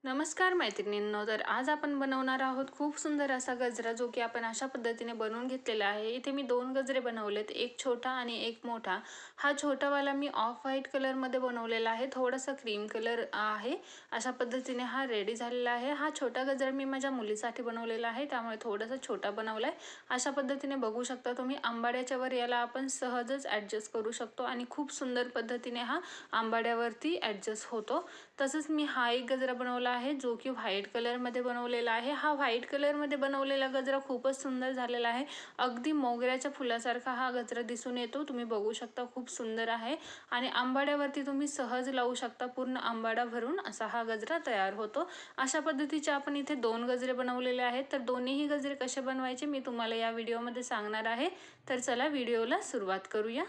नमस्कार मैत्रिणींनो, तर आज आपण बनवणार आहोत खूप सुंदर असा गजरा, जो की आपण अशा पद्धतीने बनवून घेतलेला आहे। इथे मी 2 गजरे बनवलेत, एक छोटा आणि एक मोठा। हा छोटावाला मी ऑफ व्हाईट कलरमध्ये बनवलेला आहे, थोडासा क्रीम कलर आहे। अशा पद्धतीने हा रेडी झालेला आहे। हा छोटा गजरा मी माझ्या मुलीसाठी बनवलेला आहे, त्यामुळे थोडासा छोटा बनवलाय। अशा पद्धतीने बघू शकता तुम्ही, आंबाड्याच्या वर याला आपण सहजच ॲडजस्ट करू शकतो आणि खूप सुंदर पद्धतीने हा आंबाड्यावरती ॲडजस्ट होतो। तसंच मी हा एक गजरा बनवला आहे, जो की व्हाईट कलरमध्ये बनवलेला आहे। हा व्हाईट कलरमध्ये बनवलेला गजरा खूपच सुंदर झालेला आहे। अगदी मोगऱ्याच्या फुलासारखा हा गजरा दिसून येतो, तुम्ही बघू शकता, खूप सुंदर आहे आणि आंबाड्यावरती तुम्ही सहज लावू शकता। पूर्ण आंबाडा भरून असा हा गजरा तयार होतो। अशा पद्धतीचे आपण इथे 2 गजरे बनवलेले आहेत, तर दोन्हीही गजरे कसे बनवायचे मी तुम्हाला या व्हिडिओमध्ये सांगणार आहे। तर चला व्हिडिओला सुरुवात करूया।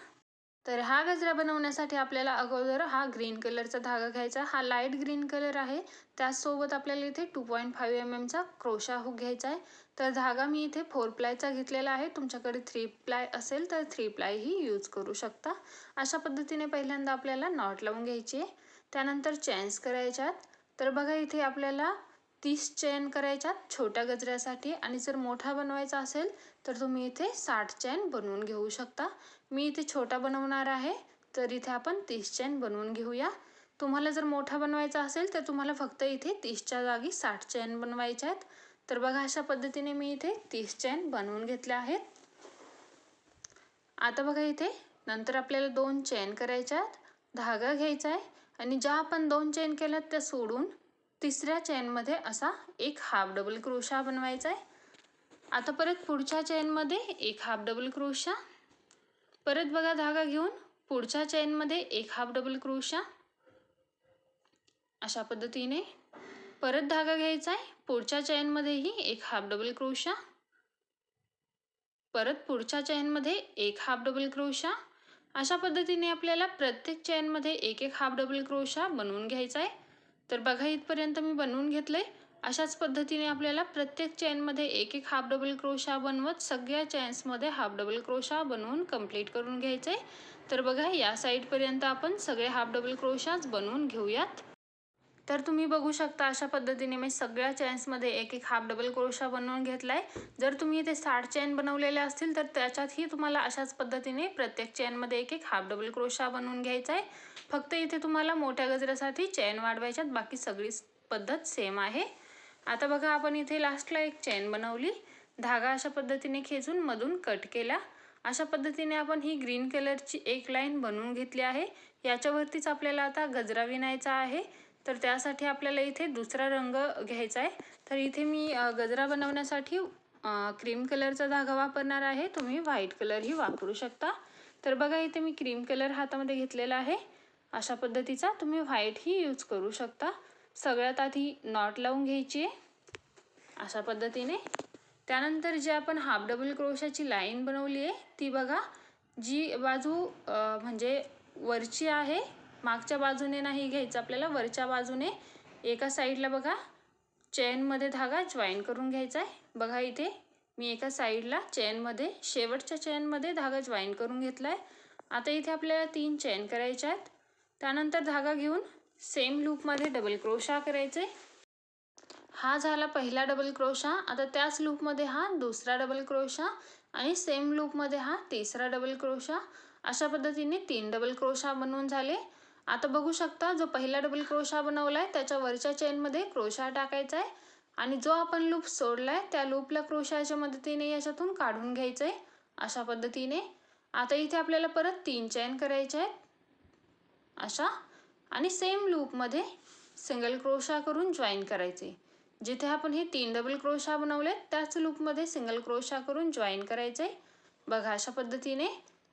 तर हा गजरा बनवण्यासाठी आपल्याला अगोदर हा ग्रीन कलरचा धागा घ्यायचा। हा लाईट ग्रीन कलर आहे, त्याचसोबत आपल्याला इथे 2.5 mm चा क्रोशा हुक घ्यायचा आहे। तर धागा मी इथे 4 प्लायचा घेतलेला आहे, तुमच्याकडे 3 प्लाय असेल तर 3 प्लाय ही यूज करू शकता। अशा पद्धतीने पहिल्यांदा आपल्याला नॉट लावून घ्यायची आहे, त्यानंतर चेन्स करायच्यात। तर बघा इथे आपल्याला 30 चेन करायच्यात छोट्या गजऱ्यासाठी, आणि जर मोठा बनवायचा असेल तर तुम्ही इथे 60 चेन बनवून घेऊ शकता। मी इथे छोटा बनवणार आहे, तर इथे आपण 30 चेन बनवून घेऊया। तुम्हाला जर मोठा बनवायचा असेल तर तुम्हाला फक्त इथे 30च्या जागी 60 चेन बनवायच्या आहेत। तर बघा अशा पद्धतीने मी इथे 30 चेन बनवून घेतल्या आहेत। आता बघा इथे नंतर आपल्याला 2 चेन करायच्यात, धागा घ्यायचा आहे आणि ज्या आपण 2 चेन केल्यात त्या सोडून तिसऱ्या चेनमध्ये असा एक हाफ डबल क्रोशा बनवायचा आहे। आता परत पुढच्या चेनमध्ये एक हाफ डबल क्रोशा, परत बघा धागा घेऊन पुढच्या चेनमध्ये एक हाफ डबल क्रोशा। अशा पद्धतीने परत धागा घ्यायचा आहे, पुढच्या चेनमध्येही एक हाफ डबल क्रोशा, परत पुढच्या चेनमध्ये एक हाफ डबल क्रोशा। अशा पद्धतीने आपल्याला प्रत्येक चेनमध्ये एक एक हाफ डबल क्रोशा बनवून घ्यायचा आहे। तर बघा इथपर्यंत मी बनवून घेतलंय। अशाच पद्धतीने आपल्याला प्रत्येक चेनमध्ये एक एक हाफ डबल क्रोशा बनवत सगळ्या चेन्समध्ये हाफ डबल क्रोशा बनवून कंप्लीट करून घ्यायचं आहे। तर बघा या साईडपर्यंत आपण सगळे हाफ डबल क्रोशाच बनवून घेऊयात। तर तुम्ही बघू शकता अशा पद्धतीने मी सगळ्या चेन्समध्ये एक एक हाफ डबल क्रोशा बनवून घेतलाय। जर तुम्ही इथे 60 चेन बनवलेले असतील तर त्याच्यातही तुम्हाला अशाच पद्धतीने प्रत्येक चेनमध्ये एक एक हाफ डबल क्रोशा बनवून घ्यायचा आहे। फक्त इथे तुम्हाला मोठ्या गजऱ्यासाठी चेन वाढवायच्यात, बाकी सगळी पद्धत सेम आहे। आता बघा आपण इथे लास्टला एक चेन बनवली, धागा अशा पद्धतीने खेचून मधून कट केला। अशा पद्धतीने आपण ही ग्रीन कलरची एक लाईन बनवून घेतली आहे। याच्यावरतीच आपल्याला आता गजरा विणायचा आहे, तर त्यासाठी आपल्याला इथे दुसरा रंग घ्यायचा आहे। तर इथे मी गजरा बनवण्यासाठी क्रीम कलरचा धागा वापरणार आहे, तुम्ही व्हाईट कलरही वापरू शकता। तर बघा इथे मी क्रीम कलर हातामध्ये घेतलेला आहे, अशा पद्धतीचा तुम्ही व्हाईटही यूज करू शकता। सगळ्यात आधी नॉट लावून घ्यायची आहे अशा पद्धतीने। त्यानंतर जे आपण हाफ डबल क्रोशाची लाईन बनवली आहे ती बघा, जी बाजू म्हणजे वरची आहे, मागच्या बाजूने नाही घ्यायचं आपल्याला, वरच्या बाजूने एका साईडला बघा चेनमध्ये धागा जॉईन करून घ्यायचा आहे। बघा इथे मी एका साईडला चेनमध्ये, शेवटच्या चेनमध्ये धागा जॉईन करून घेतलाय। आता इथे आपल्याला 3 चेन करायच्या आहेत, त्यानंतर धागा घेऊन सेम लूपमध्ये डबल क्रोशा करायचे। हा झाला पहिला डबल क्रोशा। आता त्याच लूपमध्ये हा दुसरा डबल क्रोशा आणि सेम लूपमध्ये हा तिसरा डबल क्रोशा। अशा पद्धतीने 3 डबल क्रोशा बनवून झाले। आता बघू शकता जो पहिला डबल क्रोशा बनवलाय त्याच्या वरच्या चेनमध्ये क्रोशा टाकायचा आहे आणि जो आपण लूप सोडलाय त्या लूपला क्रोशाच्या मदतीने याच्यातून काढून घ्यायचं आहे अशा पद्धतीने। आता इथे आपल्याला परत 3 चेन करायचे आहेत अशा, आणि सेम लूपमध्ये सिंगल क्रोशा करून जॉईन करायचे। जिथे आपण हे 3 डबल क्रोशा बनवले त्याच लूपमध्ये सिंगल क्रोशा करून जॉईन करायचे। बघा अशा पद्धतीने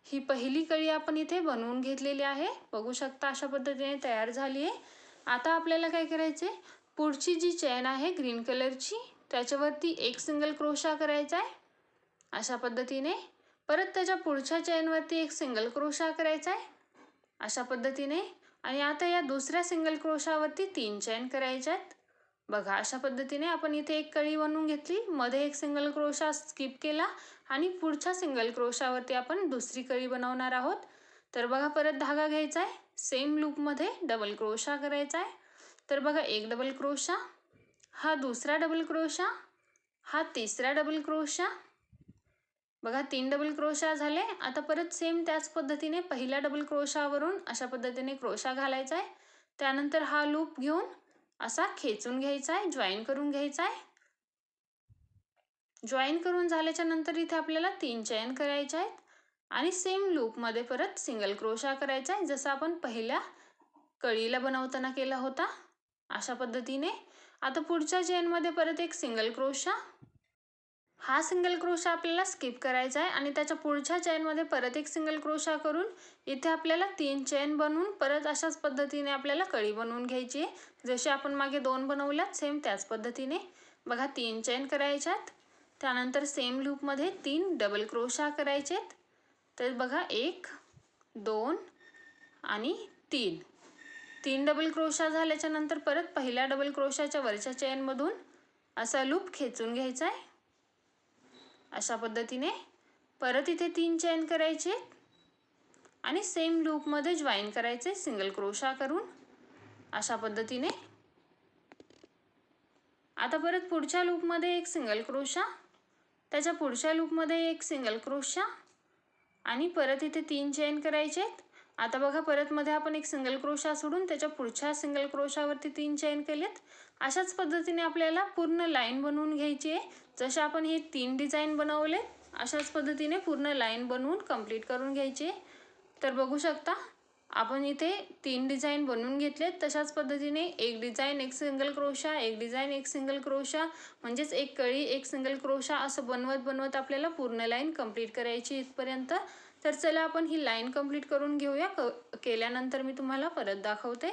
ही पहिली कळी आपण इथे बनवून घेतलेली आहे, बघू शकता अशा पद्धतीने तयार झाली आहे। आता आपल्याला काय करायचे, पुढची जी चेन आहे ग्रीन कलरची त्याच्यावरती एक सिंगल क्रोशा करायचा आहे अशा पद्धतीने, परत त्याच्या पुढच्या चेनवरती एक सिंगल क्रोशा करायचा आहे अशा पद्धतीने, आणि आता या दुसऱ्या सिंगल क्रोशावरती 3 चेन करायच्या आहेत। बघा अशा पद्धतीने आपण इथे एक कळी बनवून घेतली, मध्ये एक सिंगल क्रोशा स्किप केला आणि पुढच्या सिंगल क्रोशावरती आपण दुसरी कळी बनवणार आहोत। तर बघा परत धागा घ्यायचा आहे, सेम लूपमध्ये डबल क्रोशा करायचा आहे, तर बघा एक डबल क्रोशा, हा दुसरा डबल क्रोशा, हा तिसरा डबल क्रोशा, बघा 3 डबल क्रोशा झाले. आता परत सेम त्याच पद्धतीने पहिल्या डबल क्रोशावरून अशा पद्धतीने क्रोशा घालायचा आहे. त्यानंतर हा लूप घेऊन असा खेचून घ्यायचा आहे, जॉईन करून घ्यायचा आहे. जॉईन करून झाल्याच्या नंतर इथे आपल्याला 3 चैन करायचे आहेत आणि सेम लूपमध्ये परत सिंगल क्रोशा करायचा आहे, जसं आपण पहिल्या कळीला बनवताना केला होता अशा पद्धतीने. आता पुढच्या चेनमध्ये परत एक सिंगल क्रोशा, हा सिंगल क्रोशा आपल्याला स्किप करायचा आहे आणि त्याच्या पुढच्या चेनमध्ये परत एक सिंगल क्रोशा करून इथे आपल्याला 3 चेन बनवून परत अशाच पद्धतीने आपल्याला कळी बनवून घ्यायची आहे. जसे आपण मागे 2 बनवल्यात सेम त्याच पद्धतीने बघा 3 चेन करायच्यात. त्यानंतर सेम लूपमध्ये 3 डबल क्रोशा करायचेत. तर बघा 1 2 आणि 3 डबल क्रोशा झाल्याच्या नंतर परत पहिल्या डबल क्रोशाच्या वरच्या चेनमधून असा लूप खेचून घ्यायचा आहे अशा पद्धतीने. परत इथे 3 चेन करायचे आणि सेम लूपमध्ये जॉईन करायचे सिंगल क्रोशा करून अशा पद्धतीने. आता परत पुढच्या लूपमध्ये एक सिंगल क्रोशा, त्याच्या पुढच्या लूपमध्ये एक सिंगल क्रोशा आणि परत इथे 3 चेन करायचे. आता बघा परत मध्ये आपण एक सिंगल क्रोशा सोडून त्याच्या पुढच्या सिंगल क्रोशावरती 3 चेन केलेत. अशाच पद्धतीने आपल्याला पूर्ण लाईन बनवून घ्यायची आहे. जसे आपण हे 3 डिझाईन बनवले अशाच पद्धतीने पूर्ण लाईन बनवून कंप्लीट करून घ्यायची. तर बघू शकता आपण इथे 3 डिझाईन बनवून घेतलेत. तशाच पद्धतीने एक डिझाईन एक सिंगल क्रोशा, एक डिझाईन एक सिंगल क्रोशा, म्हणजेच एक कळी एक सिंगल क्रोशा असं बनवत आपल्याला पूर्ण लाईन कंप्लीट करायची इथपर्यंत. तर चला आपण ही लाईन कंप्लीट करून घेऊया. केल्यानंतर मी तुम्हाला परत दाखवते.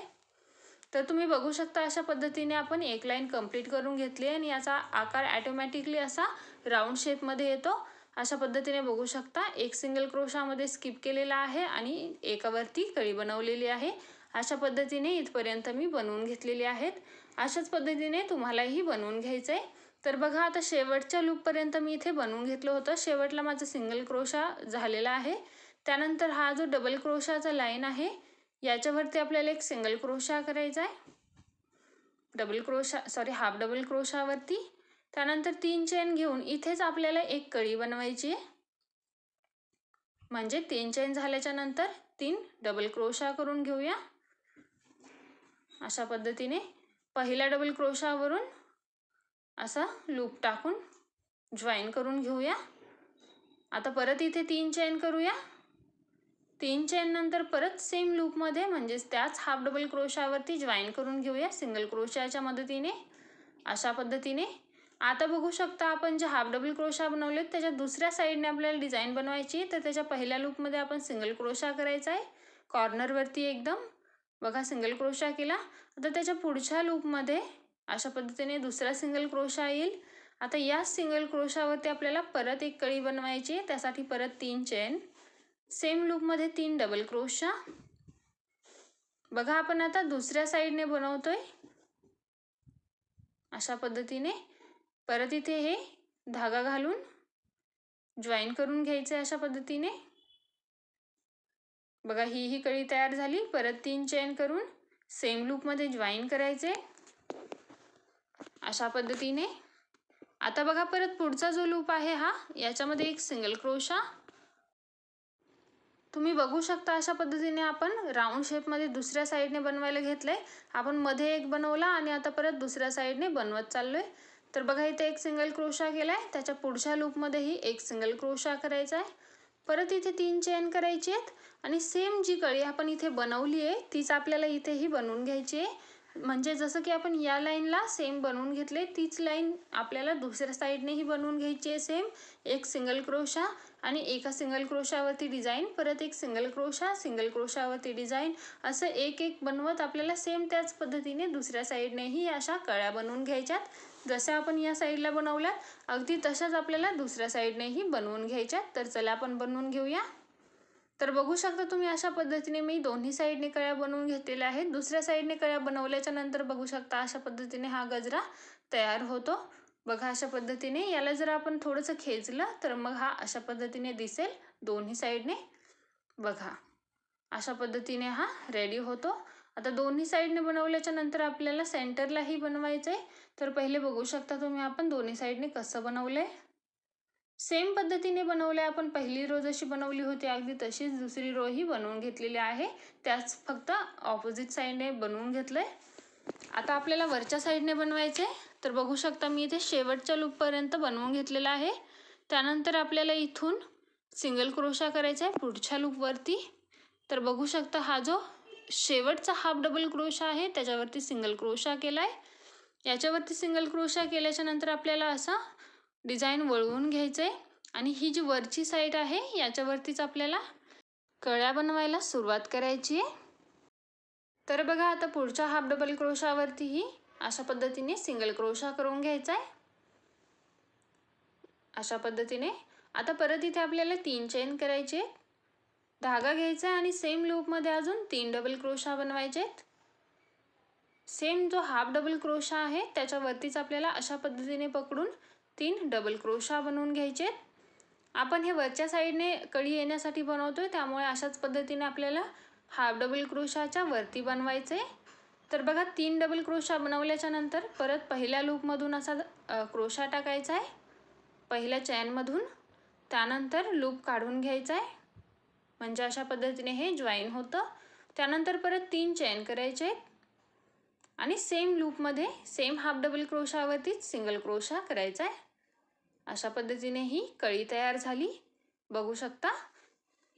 तर तुम्ही बघू शकता अशा पद्धतीने आपण एक लाईन कंप्लीट करून घेतली आणि याचा आकार ऑटोमॅटिकली असा राऊंड शेपमध्ये येतो. अशा पद्धतीने बघू शकता एक सिंगल क्रोशामध्ये स्किप केलेला आहे आणि एकावरती कळी बनवलेली आहे. अशा पद्धतीने इथपर्यंत मी बनवून घेतलेली आहेत. अशाच पद्धतीने तुम्हालाही बनवून घ्यायचं आहे. तर बघा आता शेवटच्या लूपपर्यंत मी इथे बनवून घेतलं होतं. शेवटला माझं सिंगल क्रोशा झालेला आहे. त्यानंतर हा जो डबल क्रोशाचा लाईन आहे याच्यावरती आपल्याला एक सिंगल क्रोशा करायचा आहे, हाफ डबल क्रोशावरती. त्यानंतर 3 चेन घेऊन इथेच आपल्याला एक कळी बनवायची आहे. म्हणजे 3 चेन झाल्याच्या नंतर 3 डबल क्रोशा करून घेऊया अशा पद्धतीने. पहिल्या डबल क्रोशावरून असा लूप टाकून जॉईन करून घेऊया. आता परत इथे 3 चेन करूया. 3 चेन नंतर परत सेम लूपमध्ये म्हणजेच त्याच हाफ डबल क्रोशावरती जॉईन करून घेऊया सिंगल क्रोशाच्या मदतीने अशा पद्धतीने. आता बघू शकता आपण जे हाफ डबल क्रोशा बनवलेत त्याच्या दुसऱ्या साईडने आपल्याला डिझाईन बनवायची. तर त्याच्या पहिल्या लूपमध्ये आपण सिंगल क्रोशा करायचा आहे कॉर्नरवरती एकदम. बघा सिंगल क्रोशा केला. आता त्याच्या पुढच्या लूपमध्ये अशा पद्धतीने दुसरा सिंगल क्रोशा येईल. आता या सिंगल क्रोशावरती आपल्याला परत एक कळी बनवायची. त्यासाठी परत 3 चेन, सेम लूपमध्ये 3 डबल क्रोशा. बघा आपण आता दुसऱ्या साईडने बनवतोय अशा पद्धतीने. परत इथे हे धागा घालून जॉईन करून घ्यायचे अशा पद्धतीने. बघा ही कळी तयार झाली. परत 3 चेन करून सेम लूपमध्ये जॉईन करायचे अशा पद्धतीने. आता बघा परत पुढचा जो लूप आहे हा याच्यामध्ये एक सिंगल क्रोशा. तुम्ही बघू शकता अशा पद्धतीने आपण राऊंड शेपमध्ये दुसऱ्या साईडने बनवायला घेतलंय. आपण मध्ये एक बनवला आणि आता परत दुसऱ्या साईडने बनवत चाललोय. तर बघा इथे एक सिंगल क्रोशा केलाय. त्याच्या पुढच्या लूपमध्येही एक सिंगल क्रोशा करायचा आहे. परत इथे 3 चेन करायची आहेत आणि सेम जी कळी आपण इथे बनवली आहे तीच आपल्याला इथेही बनवून घ्यायची आहे. म्हणजे जसं की आपण या लाईनला सेम बनवून घेतले तीच लाईन आपल्याला दुसऱ्या साईडनेही बनवून घ्यायची आहे. सेम एक सिंगल क्रोशा आणि एका सिंगल क्रोशावरती डिझाईन, परत एक सिंगल क्रोशावरती डिझाईन, असं एक एक बनवत आपल्याला सेम त्याच पद्धतीने दुसऱ्या साईडनेही अशा कळ्या बनवून घ्यायच्यात. जसं आपण या साईडला बनवल्यात अगदी तशाच आपल्याला दुसऱ्या साईडनेही बनवून घ्यायच्यात. तर चला आपण बनवून घेऊया. तर बघू शकता तुम्ही अशा पद्धतीने मी दोन्ही साईडने कळ्या बनवून घेतलेल्या आहेत. दुसऱ्या साईडने कळ्या बनवल्याच्या नंतर बघू शकता अशा पद्धतीने हा गजरा तयार होतो. बघा अशा पद्धतीने याला जर आपण थोडंसं खेचलं तर मग हा अशा पद्धतीने दिसेल दोन्ही साईडने. बघा अशा पद्धतीने हा रेडी होतो. आता दोन्ही साईडने बनवल्याच्या नंतर आपल्याला सेंटरलाही बनवायचं आहे. तर पहिले बघू शकता तुम्ही आपण दोन्ही साईडने कसं बनवलं आहे. सेम पद्धतीने बनवलं आहे आपण. पहिली रो जशी बनवली होती अगदी तशीच दुसरी रो ही बनवून घेतलेली आहे. त्याच फक्त ऑपोजिट साईडने बनवून घेतलं आहे. आता आपल्याला वरच्या साईडने बनवायचं आहे. तर बघू शकता मी इथे शेवटच्या लूपपर्यंत बनवून घेतलेलं आहे. त्यानंतर आपल्याला इथून सिंगल क्रोशा करायचा आहे पुढच्या लूपवरती. तर बघू शकता हा जो शेवटचा हाफ डबल क्रोशा आहे त्याच्यावरती सिंगल क्रोशा केला आहे. याच्यावरती सिंगल क्रोशा केल्याच्या नंतर आपल्याला असा डिझाईन वळवून घ्यायचं आहे आणि ही जी वरची साईड आहे याच्यावरतीच आपल्याला कळ्या बनवायला सुरुवात करायची आहे. तर बघा आता पुढच्या हाफ डबल क्रोशावरतीही अशा पद्धतीने सिंगल क्रोशा करून घ्यायचा आहे. अशा पद्धतीने आता परत इथे आपल्याला 3 चेन करायचे. धागा घ्यायचा आणि सेम लूपमध्ये अजून 3 डबल क्रोशा बनवायचे आहेत. सेम जो हाफ डबल क्रोशा आहे त्याच्यावरतीच आपल्याला अशा पद्धतीने पकडून 3 डबल क्रोशा बनवून घ्यायचे. आपण हे वरच्या साईडने कळी येण्यासाठी बनवतोय त्यामुळे अशाच पद्धतीने आपल्याला हाफ डबल क्रोशाच्या वरती बनवायचं आहे. तर बघा 3 डबल क्रोशा बनवल्याच्या नंतर परत पहिल्या लूपमधून असा क्रोशा टाकायचा आहे पहिल्या चेनमधून. त्यानंतर लूप काढून घ्यायचा आहे म्हणजे अशा पद्धतीने हे जॉईन होतं. त्यानंतर परत 3 चेन करायचे आणि सेम लूपमध्ये सेम हाफ डबल क्रोशावरतीच सिंगल क्रोशा करायचा आहे. अशा पद्धतीने ही कळी तयार झाली. बघू शकता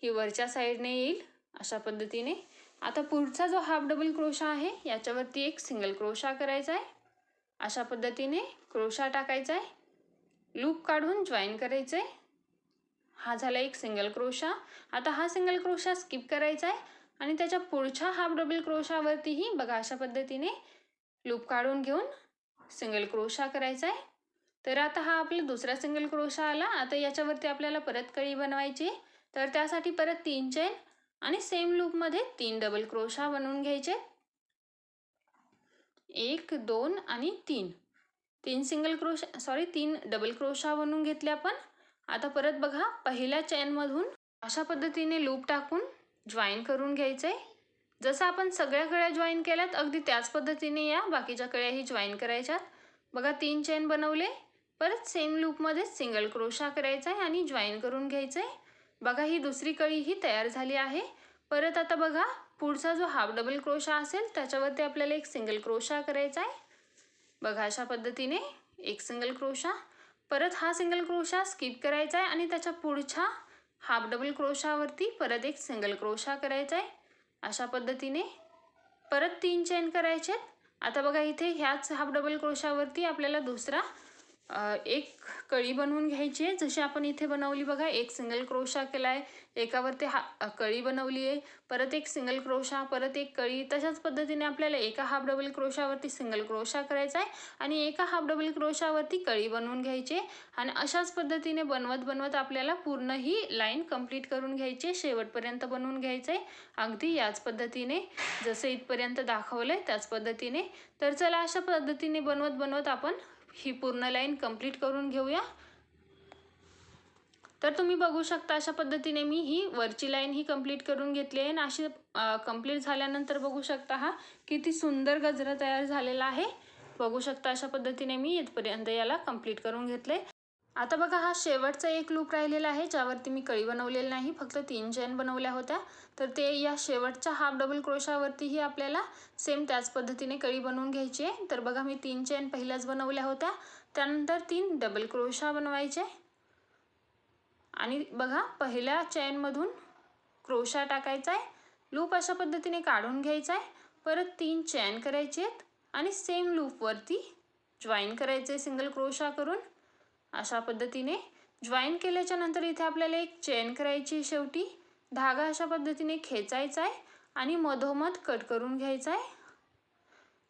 ही वरच्या साईडने येईल अशा पद्धतीने. आता पुढचा जो हाफ डबल क्रोशा आहे याच्यावरती एक सिंगल क्रोशा करायचा आहे. अशा पद्धतीने क्रोशा टाकायचा आहे, लूप काढून जॉईन करायचं आहे. हा झाला एक सिंगल क्रोशा. आता हा सिंगल क्रोशा स्किप करायचा आहे आणि त्याच्या पुढच्या हाफ डबल क्रोशावरतीही बघा अशा पद्धतीने लूप काढून घेऊन सिंगल क्रोशा करायचा आहे. तर आता हा आपला दुसरा सिंगल क्रोशा आला. आता याच्यावरती आपल्याला परत कळी बनवायची. तर त्यासाठी परत 3 चेन आणि सेम लूपमध्ये 3 डबल क्रोशा बनवून घ्यायचे. 1 2 आणि 3 सिंगल क्रोशा 3 डबल क्रोशा बनवून घेतले आपण. आता परत बघा पहिल्या चेनमधून अशा पद्धतीने लूप टाकून जॉईन करून घ्यायचं आहे. जसं आपण सगळ्या कळ्या जॉईन केल्यात अगदी त्याच पद्धतीने या बाकीच्या कळ्याही जॉईन करायच्यात. बघा 3 चेन बनवले, परत सेम लूपमध्ये सिंगल क्रोशा करायचा आहे आणि जॉईन करून घ्यायचं आहे. बघा ही दुसरी कळी ही तयार झाली आहे. परत आता बघा पुढचा जो हाफ डबल क्रोशा असेल त्याच्यावरती आपल्याला एक सिंगल क्रोशा करायचा आहे. बघा अशा पद्धतीने एक सिंगल क्रोशा, परत हा सिंगल क्रोशा स्किप करायचा आहे आणि त्याच्या पुढच्या हाफ डबल क्रोशावरती परत एक सिंगल क्रोशा करायचा आहे. अशा पद्धतीने परत 3 चेन करायचे. आता बघा इथे ह्याच हाफ डबल क्रोशावरती आपल्याला दुसरा एक कळी बनवून घ्यायची आहे. जशी आपण इथे बनवली बघा, एक सिंगल क्रोशा केला आहे, एकावरती कळी बनवली आहे, परत एक सिंगल क्रोशा, परत एक कळी. तशाच पद्धतीने आपल्याला एका हाफ डबल क्रोशावरती सिंगल क्रोशा करायचा आहे आणि एका हाफ डबल क्रोशावरती कळी बनवून घ्यायची. आणि अशाच पद्धतीने बनवत बनवत आपल्याला पूर्ण ही लाईन कंप्लीट करून घ्यायची, शेवटपर्यंत बनवून घ्यायचं आहे. अगदी याच पद्धतीने जसं इथपर्यंत दाखवलं आहे त्याच पद्धतीने. तर चला अशा पद्धतीने बनवत बनवत आपण ही पूर्ण लाईन कंप्लीट करून घेऊया. तर तुम्ही बघू शकता अशा पद्धतीने मी ही वरची लाईन ही कंप्लीट करून घेतली आहे. आणि अशी कंप्लीट झाल्यानंतर बघू शकता हा किती सुंदर गजरा तयार झालेला आहे. बघू शकता अशा पद्धतीने मी इथपर्यंत याला कंप्लीट करून घेतले. आता बघा हा शेवटचा एक लूप राहिलेला आहे ज्यावरती मी कळी बनवलेली नाही, फक्त 3 चेन बनवल्या होत्या. तर ते या शेवटच्या हाफ डबल क्रोशावरतीही आपल्याला सेम त्याच पद्धतीने कळी बनवून घ्यायची आहे. तर बघा मी 3 चेन पहिल्याच बनवल्या होत्या, त्यानंतर 3 डबल क्रोशा बनवायचे आणि बघा पहिल्या चेनमधून क्रोशा टाकायचा आहे, लूप अशा पद्धतीने काढून घ्यायचा आहे, परत 3 चेन करायचे आहेत आणि सेम लूपवरती जॉईन करायचे सिंगल क्रोशा करून. अशा पद्धतीने जॉईन केल्याच्या नंतर इथे आपल्याला एक चेन करायची, शेवटी धागा अशा पद्धतीने खेचायचा आहे आणि मधोमध कट करून घ्यायचा आहे.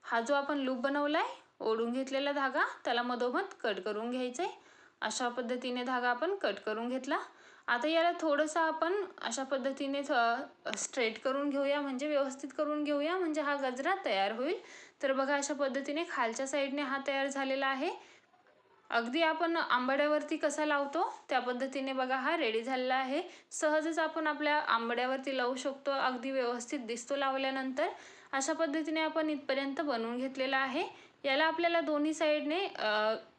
हा जो आपण लूप बनवला आहे ओढून घेतलेला धागा त्याला मधोमध कट करून घ्यायचा आहे. अशा पद्धतीने धागा आपण कट करून घेतला. आता याला थोडंसं आपण अशा पद्धतीने स्ट्रेट करून घेऊया, म्हणजे व्यवस्थित करून घेऊया, म्हणजे हा गजरा तयार होईल. तर बघा अशा पद्धतीने खालच्या साईडने हा तयार झालेला आहे. अगदी आपण आंबाड्यावरती कसा लावतो त्या पद्धतीने बघा हा रेडी झालेला आहे. सहजच आपण आपल्या आंबाड्यावरती लावू शकतो, अगदी व्यवस्थित दिसतो लावल्यानंतर. अशा पद्धतीने आपण इथपर्यंत बनवून घेतलेला आहे। याला आपल्याला दोन्ही साईडने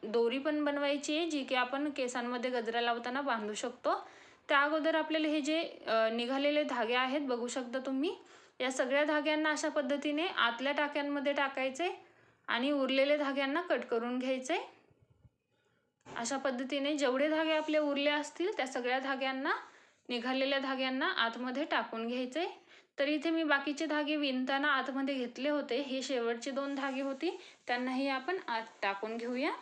दोरी पण बनवायची आहे, जी की आपण केसांमध्ये गजरा लावताना बांधू शकतो। त्या अगोदर आपल्याला हे जे निघालेले धागे आहेत बघू शकता तुम्ही, या सगळ्या धाग्यांना अशा पद्धतीने आतल्या टाक्यांमध्ये टाकायचे आणि उरलेल्या धाग्यांना कट करून घ्यायचे। अशा पद्धतीने जेवढे धागे आपले उरले असतील त्या सगळ्या धाग्यांना, निघालेल्या धाग्यांना आतमध्ये टाकून घ्यायचे। तर इथे मी बाकीचे धागे विणताना आतमध्ये घेतले होते, हे शेवटचे 2 धागे होते, त्यांनाही आपण आत टाकून घेऊया।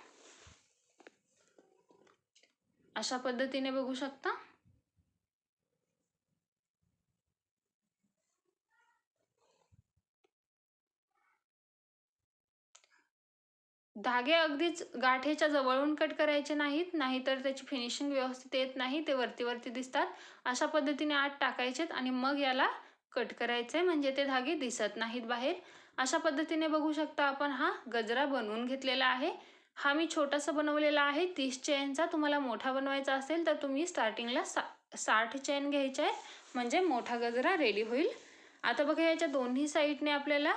अशा पद्धतीने बघू शकता। धागे अगदीच गाठीच्या जवळून कट करायचे नाहीत, नाहीतर त्याची फिनिशिंग व्यवस्थित येत नाही, ते वरती वरती दिसतात। अशा पद्धतीने आत टाकायचेत आणि मग याला कट करायचे, म्हणजे ते धागे दिसत नाहीत बाहेर। अशा पद्धतीने बघू शकता आपण हा गजरा बनवून घेतलेला आहे। हा मी छोटासा बनवलेला आहे 30 चेनचा। तुम्हाला मोठा बनवायचा असेल तर तुम्ही स्टार्टिंगला 60 चेन घ्यायच्या आहेत, म्हणजे मोठा गजरा रेडी होईल। आता बघा याच्या दोन्ही साईडने आपल्याला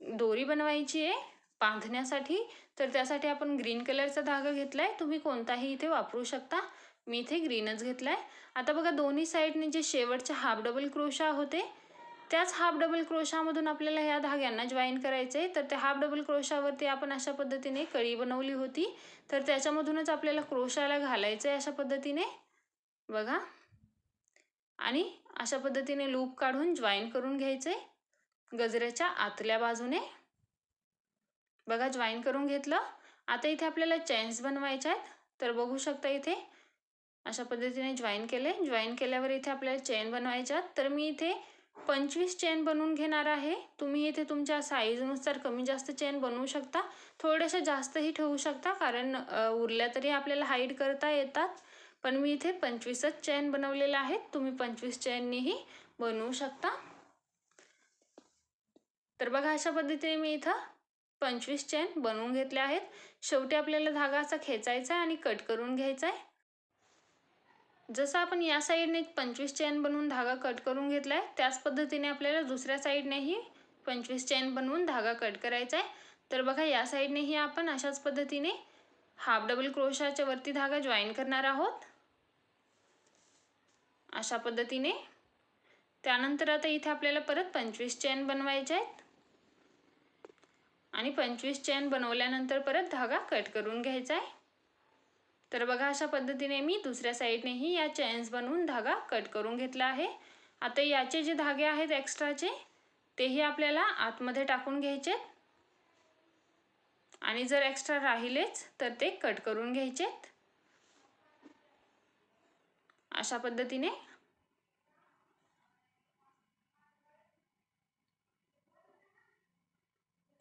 दोरी बनवायची आहे बांधण्यासाठी। तर त्यासाठी आपण ग्रीन कलरचा धागा घेतलाय, तुम्ही कोणताही इथे वापरू शकता, मी इथे ग्रीनच घेतलाय। आता बघा दोन्ही साईडने जे शेवटचे हाफ डबल क्रोशा होते, त्याच हाफ डबल क्रोशामधून आपल्याला ह्या धाग्यांना जॉईन करायचे। तर त्या हाफ डबल क्रोशावरती आपण अशा पद्धतीने कळी बनवली होती, तर त्याच्यामधूनच आपल्याला क्रोशाला घालायचं आहे अशा पद्धतीने बघा, आणि अशा पद्धतीने लूप काढून जॉईन करून घ्यायचे गजऱ्याच्या आतल्या बाजूने बघा, जॉईन करून घेतलं। आता इथे आपल्याला चेन्स बनवायच्या आहेत, तर बघू शकता इथे अशा पद्धतीने जॉईन केले। जॉईन केल्यावर इथे आपल्याला चेन बनवायच्या आहेत, तर मी इथे 25 चेन बनवून घेणार आहे। तुम्ही इथे तुमच्या साईजनुसार कमी जास्त चेन बनवू शकता, थोड्याशा जास्तही ठेवू शकता, कारण उरल्या तरी आपल्याला हाईड करता येतात। पण मी इथे 25च चेन बनवलेल्या आहेत, तुम्ही 25 चेननीही बनवू शकता। तर बघा अशा पद्धतीने मी इथं 25 चेन बनवून घेतल्या आहेत। शेवटी आपल्याला धागा असा खेचायचा आहे आणि कट करून घ्यायचा आहे। जसं आपण या साईडने 25 चेन बनवून धागा कट करून घेतलाय, त्याच पद्धतीने आपल्याला दुसऱ्या साईडनेही 25 चेन बनवून धागा कट करायचा आहे। तर बघा या साईडनेही आपण अशाच पद्धतीने हाफ डबल क्रोशाच्या वरती धागा जॉईन करणार आहोत अशा पद्धतीने। त्यानंतर आता इथे आपल्याला परत 25 चेन बनवायच्या आहेत आणि 25 चेन बनवल्यानंतर परत धागा कट करून घ्यायचा आहे। तर बघा अशा पद्धतीने मी दुसऱ्या साईडनेही या चेन्स बनवून धागा कट करून घेतला आहे। आता याचे जे धागे आहेत एक्स्ट्राचे, तेही आपल्याला आतमध्ये टाकून घ्यायचे आणि जर एक्स्ट्रा राहिलेच तर ते कट करून घ्यायचे अशा पद्धतीने।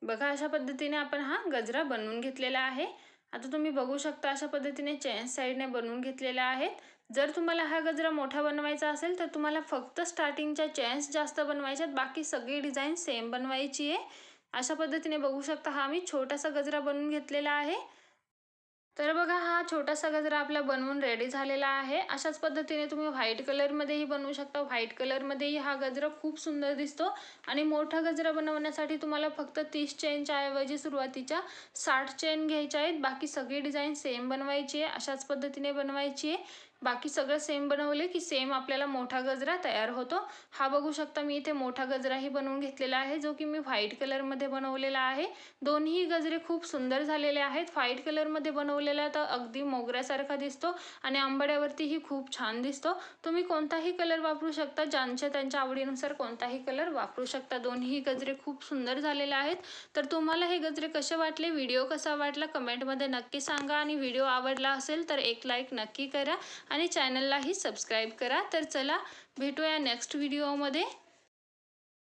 बघा अशा पद्धतीने आपण हा गजरा बनवून घेतलेला आहे। आता तुम्ही बघू शकता अशा पद्धतीने चेन्स साईडने बनवून घेतलेल्या आहेत। जर तुम्हाला हा गजरा मोठा बनवायचा असेल तर तुम्हाला फक्त स्टार्टिंगच्या चेन्स जास्त बनवायच्यात, बाकी सगळी डिझाईन सेम बनवायची आहे। अशा पद्धतीने बघू शकता हा मी छोटासा गजरा बनवून घेतलेला आहे। तर बघा हा छोटासा गजरा आपला बनवून रेडी झालेला आहे। अशाच पद्धतीने तुम्ही व्हाईट कलरमध्येही बनवू शकता। व्हाईट कलरमध्येही हा गजरा खूप सुंदर दिसतो आणि मोठा गजरा बनवण्यासाठी तुम्हाला फक्त 30 चेनच्या ऐवजी सुरुवातीच्या 60 चेन घ्यायच्या आहेत, बाकी सगळी डिझाईन सेम बनवायची आहे, अशाच पद्धतीने बनवायची आहे। बाकी सगळं सेम बनवले की सेम आपल्याला मोठा गजरा तयार होतो। हा बघू शकता मी इथे मोठा गजराही बनवून घेतलेला आहे, जो की मी व्हाईट कलरमध्ये बनवलेला आहे। दोन्ही गजरे खूप सुंदर झालेले आहेत। व्हाईट कलरमध्ये बनवलेला तर अगदी मोगऱ्यासारखा दिसतो आणि आंबाड्यावरतीही खूप छान दिसतो। तुम्ही कोणताही कलर वापरू शकता, ज्यांच्या त्यांच्या आवडीनुसार कोणताही कलर वापरू शकता। दोन्ही गजरे खूप सुंदर झालेले आहेत। तर तुम्हाला हे गजरे कसे वाटले, व्हिडिओ कसा वाटला कमेंटमध्ये नक्की सांगा आणि व्हिडिओ आवडला असेल तर एक लाईक नक्की करा आणि चॅनललाही सबस्क्राईब करा। तर चला भेटूया नेक्स्ट व्हिडिओमध्ये।